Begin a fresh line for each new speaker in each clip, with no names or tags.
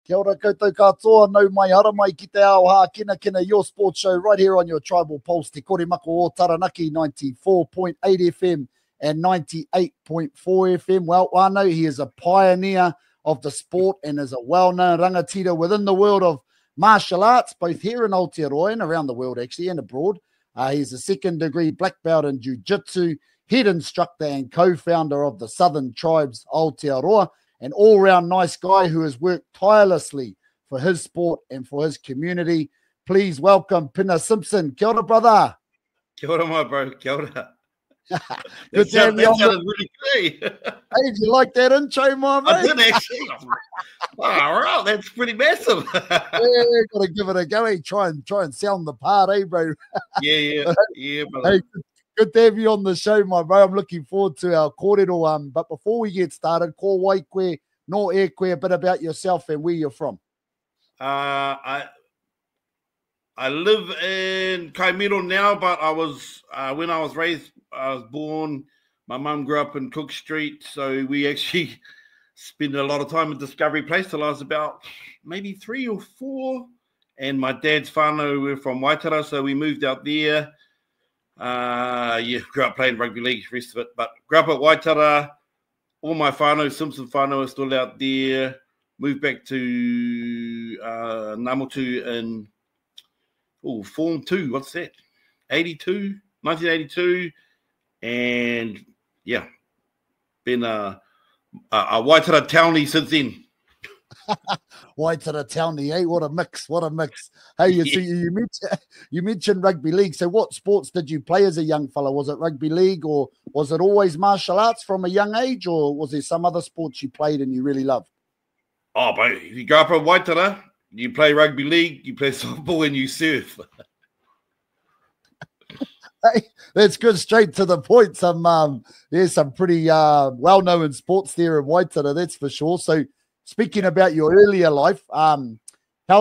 Kia ora koutou katoa, nau mai hara mai ki te ao Hākinakina, your sports show right here on your Tribal Pulse, Te Kore Mako o Taranaki, 94.8 FM and 98.4 FM. Well, whānau, he is a pioneer of the sport and is a well-known rangatira within the world of martial arts, both here in Aotearoa and around the world actually, and abroad. He's a second-degree black belt in Jiu Jitsu, head instructor and co-founder of the Southern Tribes Aotearoa, an all-round nice guy who has worked tirelessly for his sport and for his community. Please welcome Pina Simpson. Kia ora, brother.
Kia ora, my bro. Kia ora.
Good to have you on.
That sounded really great.
Hey, did you like that intro, my mate?
I did actually. Wow, that's pretty massive.
Yeah, got to give it a go. Hey, try and sound the part, eh, bro?
Yeah, brother.
Hey, good to have you on the show, my bro. I'm looking forward to our kōrero. But before we get started, ko waikwe, no e koe, a bit about yourself and where you're from.
I live in Kaimiro now, but I was when I was born. My mum grew up in Cook Street, so we actually spent a lot of time at Discovery Place till I was about maybe 3 or 4. And my dad's whānau were from Waitara, so we moved out there. Grew up playing rugby league, the rest of it. But grew up at Waitara. All my whānau, Simpson whānau, are still out there. Moved back to Namotu in Form 2. What's that? 1982. And yeah, been a Waitara townie since then.
Waitara townie, eh? What a mix! Hey, you mentioned rugby league. So, what sports did you play as a young fella? Was it rugby league, or was it always martial arts from a young age, or was there some other sports you played and you really loved?
Oh, but if you grow up in Waitara, you play rugby league, you play softball, and you surf.
Hey, that's good. Straight to the point. There's some pretty well-known sports there in Waitara, that's for sure. So, speaking about your earlier life, how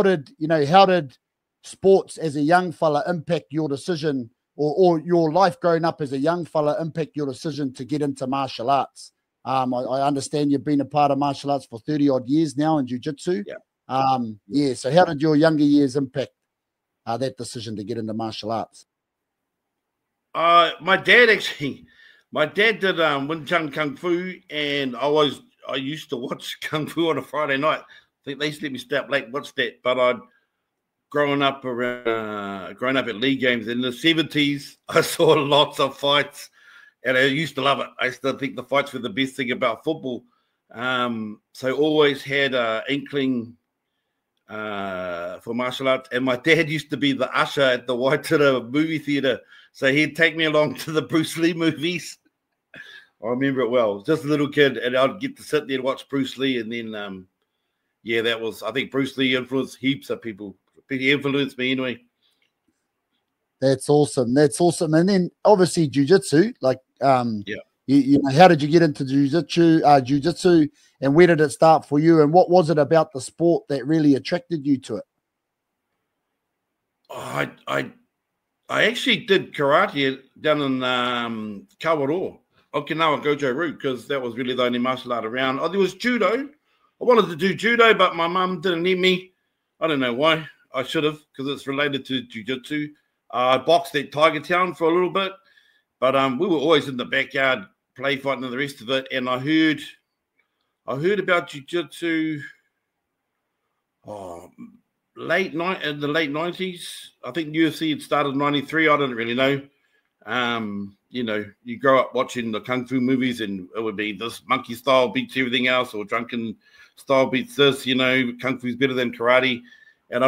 did sports as a young fella impact your decision, or your life growing up as a young fella impact your decision to get into martial arts? I understand you've been a part of martial arts for 30-odd years now in Jiu Jitsu.
Yeah.
So how did your younger years impact that decision to get into martial arts?
My dad did Wing Chun Kung Fu, and I used to watch Kung Fu on a Friday night. I think they used to let me stay up late and watch that. But I'd grown up at league games in the 70s. I saw lots of fights, and I used to love it. I used to think the fights were the best thing about football. So always had an inkling for martial arts. And my dad used to be the usher at the Waitara movie theatre. So he'd take me along to the Bruce Lee movies. I remember it well. Just a little kid, and I'd get to sit there and watch Bruce Lee. And then, I think Bruce Lee influenced heaps of people. He influenced me anyway. That's
awesome. And then obviously jiu-jitsu, you know, how did you get into jiu-jitsu, and where did it start for you? And what was it about the sport that really attracted you to it?
I actually did karate down in Kawaroa, Okinawa Gojo Route, because that was really the only martial art around. There was judo. I wanted to do judo, but my mum didn't let me. I don't know why. I should have, because it's related to jiu-jitsu. I boxed at Tiger Town for a little bit, but we were always in the backyard play fighting and the rest of it. And I heard about jiu-jitsu in the late 90s. I think UFC had started in 93. I didn't really know. You know, you grow up watching the Kung Fu movies, and it would be this monkey style beats everything else, or drunken style beats this, you know, Kung Fu's better than karate. And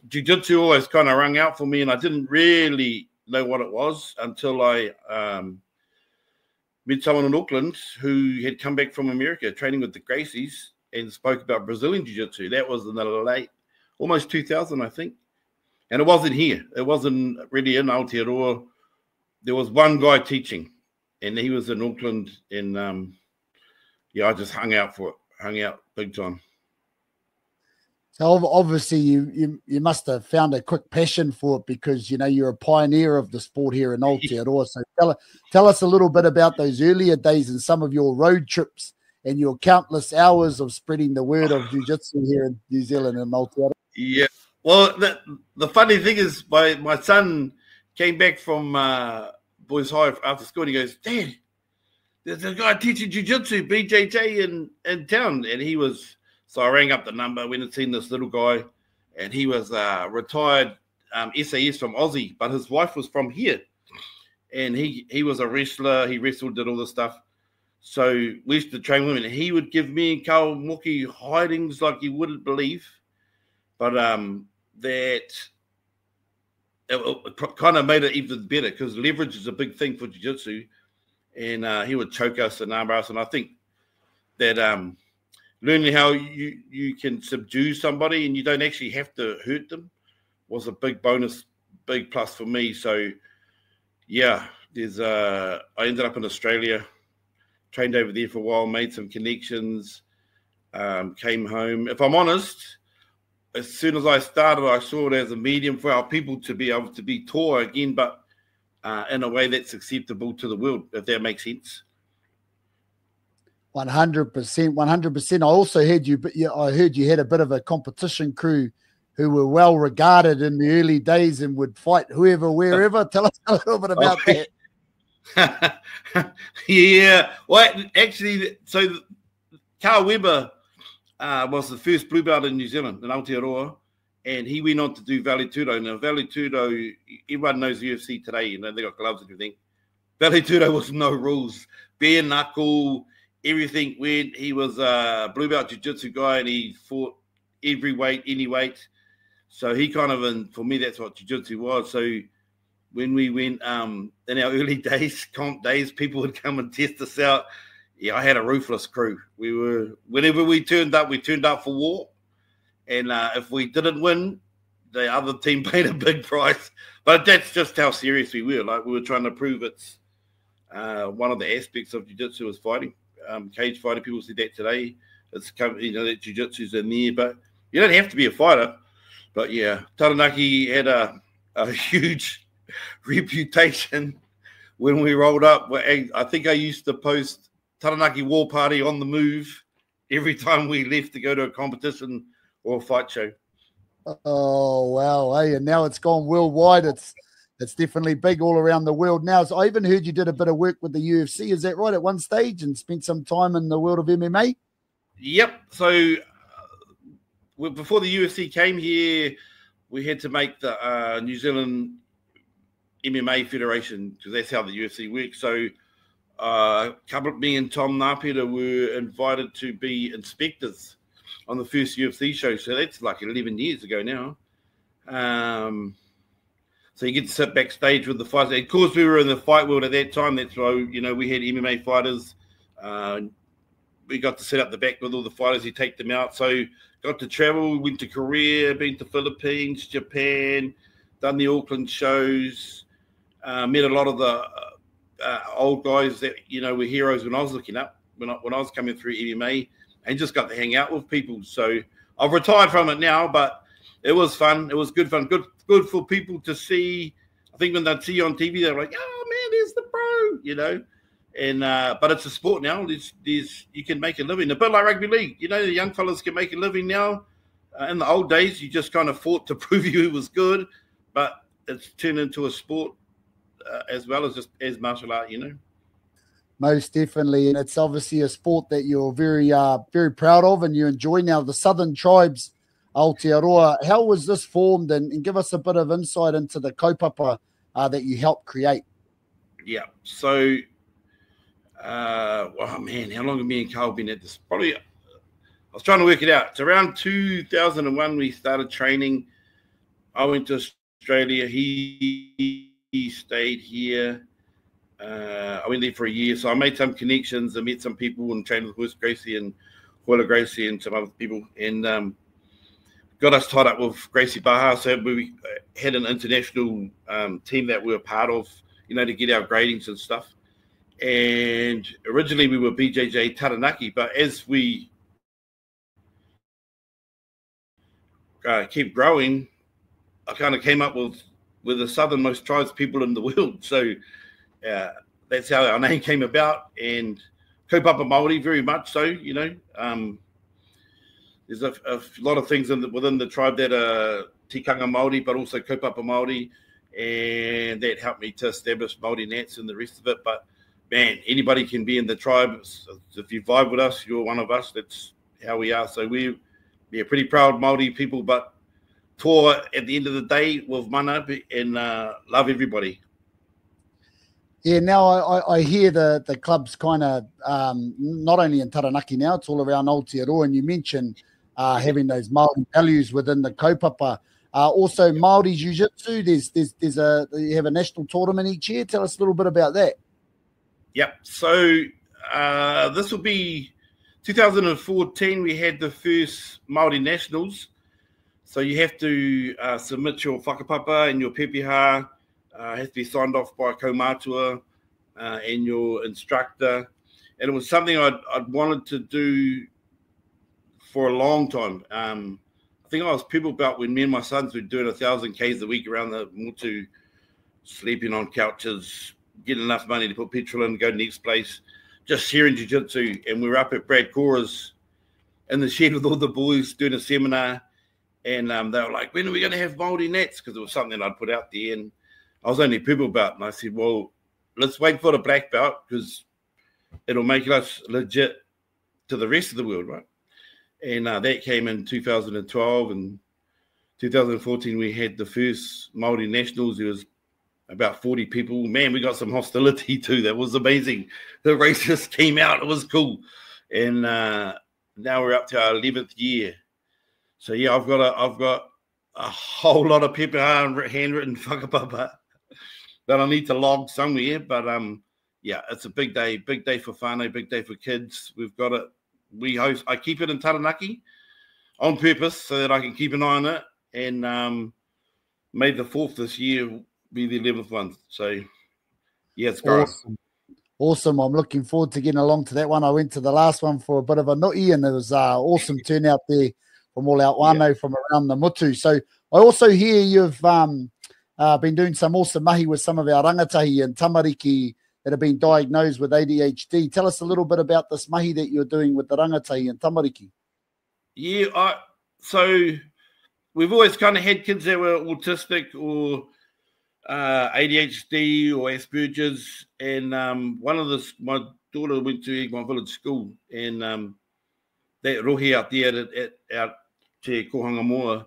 jiu-jitsu always kind of rung out for me, and I didn't really know what it was until I met someone in Auckland who had come back from America training with the Gracies and spoke about Brazilian jiu-jitsu. That was in the late, almost 2000, I think. And it wasn't here. It wasn't really in Aotearoa. There was one guy teaching, and he was in Auckland, and I just hung out big time.
So obviously you must have found a quick passion for it, because, you know, you're a pioneer of the sport here in Aotearoa. So tell us a little bit about those earlier days and some of your road trips and your countless hours of spreading the word of jiu-jitsu here in New Zealand and Aotearoa.
Yeah. Well, the funny thing is, my son came back from Boys High after school, and he goes, "Dad, there's a guy teaching jiu-jitsu, BJJ, in town." And he was, so I rang up the number, went and seen this little guy, and he was retired SAS from Aussie, but his wife was from here. And he was a wrestler. He wrestled, did all this stuff. So we used to train women, and he would give me and Carl Mookie hidings like you wouldn't believe. But that it kind of made it even better, because leverage is a big thing for jiu-jitsu. And he would choke us and arm us. And I think that learning how you can subdue somebody and you don't actually have to hurt them was a big bonus, big plus for me. So, yeah, I ended up in Australia, trained over there for a while, made some connections, came home. If I'm honest, as soon as I started, I saw it as a medium for our people to be able to be taught again, but in a way that's acceptable to the world, if that makes sense.
100%, 100%. I also heard you had a bit of a competition crew who were well regarded in the early days and would fight whoever, wherever. Tell us a little bit about that.
Yeah. Well, actually, so Carl Weber was the first blue belt in New Zealand, in Aotearoa, and he went on to do Vale Tudo. Now, Vale Tudo, everyone knows UFC today, you know, they got gloves and everything. Vale Tudo was no rules. Bare knuckle, everything went. He was a blue belt jiu-jitsu guy, and he fought every weight, any weight. So he kind of, and for me, that's what jiu-jitsu was. So when we went in our early days, comp days, people would come and test us out. Yeah, I had a ruthless crew. Whenever we turned up for war. And if we didn't win, the other team paid a big price. But that's just how serious we were. Like, we were trying to prove it's one of the aspects of jiu-jitsu is fighting. Cage fighting, people see that today. It's, you know, that jiu-jitsu's in there. But you don't have to be a fighter. But yeah, Taranaki had a huge reputation when we rolled up. I think I used to post Taranaki War Party on the move every time we left to go to a competition or a fight show.
Oh, wow. Hey, and now it's gone worldwide. It's definitely big all around the world now. So I even heard you did a bit of work with the UFC. Is that right, at one stage, and spent some time in the world of MMA?
Yep. So before the UFC came here, we had to make the New Zealand MMA Federation, because that's how the UFC works. So a couple of me and Tom Napita were invited to be inspectors on the first UFC show. So that's like 11 years ago now. So you get to sit backstage with the fighters. Of course, we were in the fight world at that time. That's why, you know, we had MMA fighters. We got to sit up the back with all the fighters. You take them out. So got to travel, went to Korea, been to Philippines, Japan, done the Auckland shows, met a lot of the old guys that, you know, were heroes when I was looking up, when I was coming through MMA, and just got to hang out with people. So I've retired from it now, but it was fun. It was good fun. Good for people to see. I think when they see you on TV, they're like, "Oh man, there's the pro," you know. And but it's a sport now. There's you can make a living. A bit like rugby league, you know. The young fellas can make a living now. In the old days, you just kind of fought to prove you was good, but it's turned into a sport as well as just as martial art, you know.
Most definitely, and it's obviously a sport that you're very proud of and you enjoy now. The Southern Tribes Aotearoa. How was this formed, and give us a bit of insight into the kaupapa that you helped create?
Yeah. So, oh man, how long have me and Carl been at this? Probably, I was trying to work it out. It's around 2001 we started training. I went to Australia. He stayed here. I went there for a year. So I made some connections and met some people and trained with Wes Gracie and Hoyle Gracie and some other people. And got us tied up with Gracie Baha. So we had an international team that we were part of, you know, to get our gradings and stuff. And originally we were BJJ Taranaki, but as we kept growing, I kind of came up with the southernmost tribes people in the world. So that's how our name came about. And kaupapa Māori very much so, you know. There's a lot of things within the tribe that are tikanga Māori, but also kaupapa Māori, and that helped me to establish Māori Nats and the rest of it. But man, anybody can be in the tribe. If you vibe with us, you're one of us. That's how we are. So we're pretty proud Māori people, but toa at the end of the day with mana and love everybody.
Yeah, now I hear the club's kind of not only in Taranaki now, it's all around Aotearoa, and you mentioned having those Māori values within the kaupapa. Also, Māori Jiu Jitsu, you have a national tournament each year. Tell us a little bit about that.
Yep. So this will be 2014. We had the first Māori Nationals. So you have to submit your whakapapa and your pepeha. Has to be signed off by a kaumātua and your instructor. And it was something I'd wanted to do for a long time. I think I was people about when me and my sons were doing 1,000 Ks a week around the motu, sleeping on couches, getting enough money to put petrol in, go to the next place, just sharing jiu-jitsu. And we were up at Brad Cora's in the shed with all the boys doing a seminar. And they were like, when are we going to have Māori Nats? Because it was something I'd put out there. And I was only people about, and I said, well, let's wait for the black belt because it'll make us legit to the rest of the world, right? And that came in 2012, and 2014 we had the first Māori Nationals. There was about 40 people. Man, we got some hostility too. That was amazing. The races came out. It was cool. And now we're up to our 11th year. So yeah, I've got a whole lot of pepeha and handwritten whakapapa that I need to log somewhere. But yeah, it's a big day for whānau, big day for kids. We've got it. I keep it in Taranaki on purpose so that I can keep an eye on it. And made the 4th this year be the 11th one. So yeah, it's great.
Awesome. I'm looking forward to getting along to that one. I went to the last one for a bit of a nui, and it was awesome turnout there from all our whānau from around the mutu. So I also hear you've been doing some awesome mahi with some of our rangatahi and tamariki that have been diagnosed with ADHD. Tell us a little bit about this mahi that you're doing with the rangatahi and tamariki.
Yeah, so we've always kind of had kids that were autistic or ADHD or Asperger's, and my daughter went to Egmont Village School, and that rohi out there out Te Kohangamoa,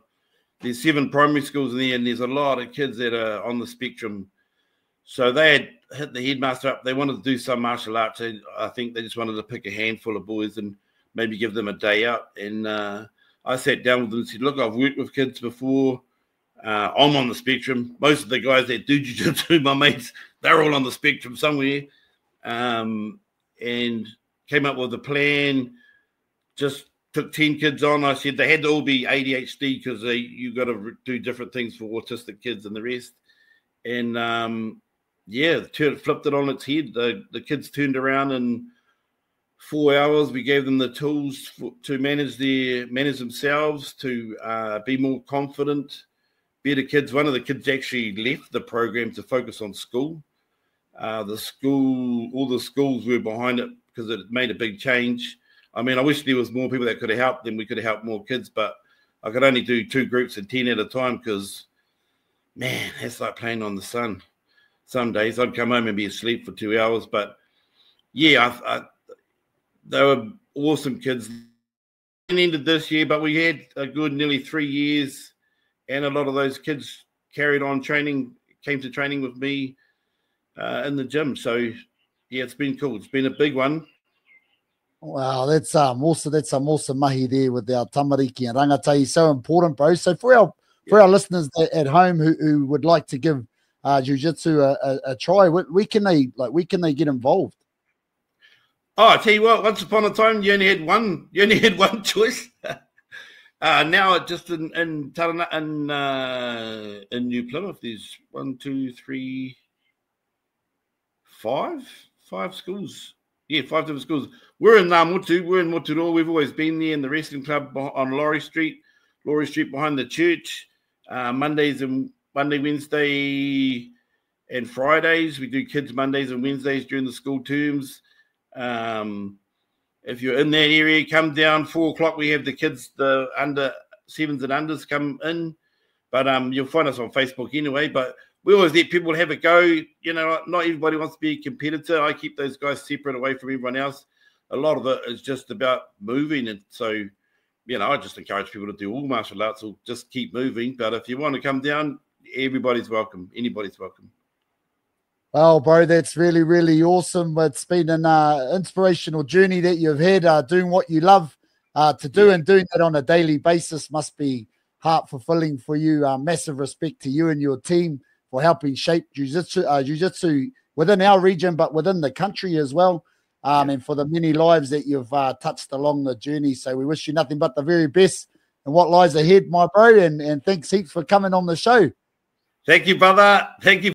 there's 7 primary schools in there, and there's a lot of kids that are on the spectrum. So they had hit the headmaster up. They wanted to do some martial arts. I think they just wanted to pick a handful of boys and maybe give them a day out. And I sat down with them and said, look, I've worked with kids before. I'm on the spectrum. Most of the guys that do jiu-jitsu, my mates, they're all on the spectrum somewhere. And came up with a plan, just took 10 kids on. I said they had to all be ADHD because you got to do different things for autistic kids and the rest. And flipped it on its head. The kids turned around in 4 hours. We gave them the tools to manage themselves, to be more confident, better kids. One of the kids actually left the program to focus on school. All the schools were behind it because it made a big change. I mean, I wish there was more people that could have helped them. We could have helped more kids, but I could only do 2 groups of 10 at a time because, man, that's like playing on the sun. Some days I'd come home and be asleep for 2 hours. But, yeah, they were awesome kids. It ended this year, but we had a good nearly 3 years, and a lot of those kids carried on training, came to training with me in the gym. So, yeah, it's been cool. It's been a big one.
Wow, that's awesome. That's some awesome mahi there with our tamariki and rangatahi. So important, bro. So for our listeners at home who would like to give jiu-jitsu a try, where can they get involved?
Oh, I tell you what, once upon a time you only had one choice. Now just in New Plymouth, there's 1, 2, 3, 5 schools. Yeah, 5 different schools. We're in Ngāmutu. We're in Moturoa. We've always been there in the wrestling club on Laurie Street behind the church. Monday, Wednesday, and Fridays. We do kids Mondays and Wednesdays during the school terms. If you're in that area, come down 4 o'clock. We have the kids, the under 7s and unders come in. But you'll find us on Facebook anyway. But we always let people have a go. You know, not everybody wants to be a competitor. I keep those guys separate away from everyone else. A lot of it is just about moving. And so, you know, I just encourage people to do all martial arts or just keep moving. But if you want to come down, everybody's welcome. Anybody's welcome.
Well, bro, that's really, really awesome. It's been an inspirational journey that you've had, doing what you love to do, and doing that on a daily basis must be heart fulfilling for you. Massive respect to you and your team for helping shape jiu-jitsu within our region, but within the country as well, and for the many lives that you've touched along the journey. So we wish you nothing but the very best and what lies ahead, my bro, and thanks heaps for coming on the show.
Thank you, brother. Thank you.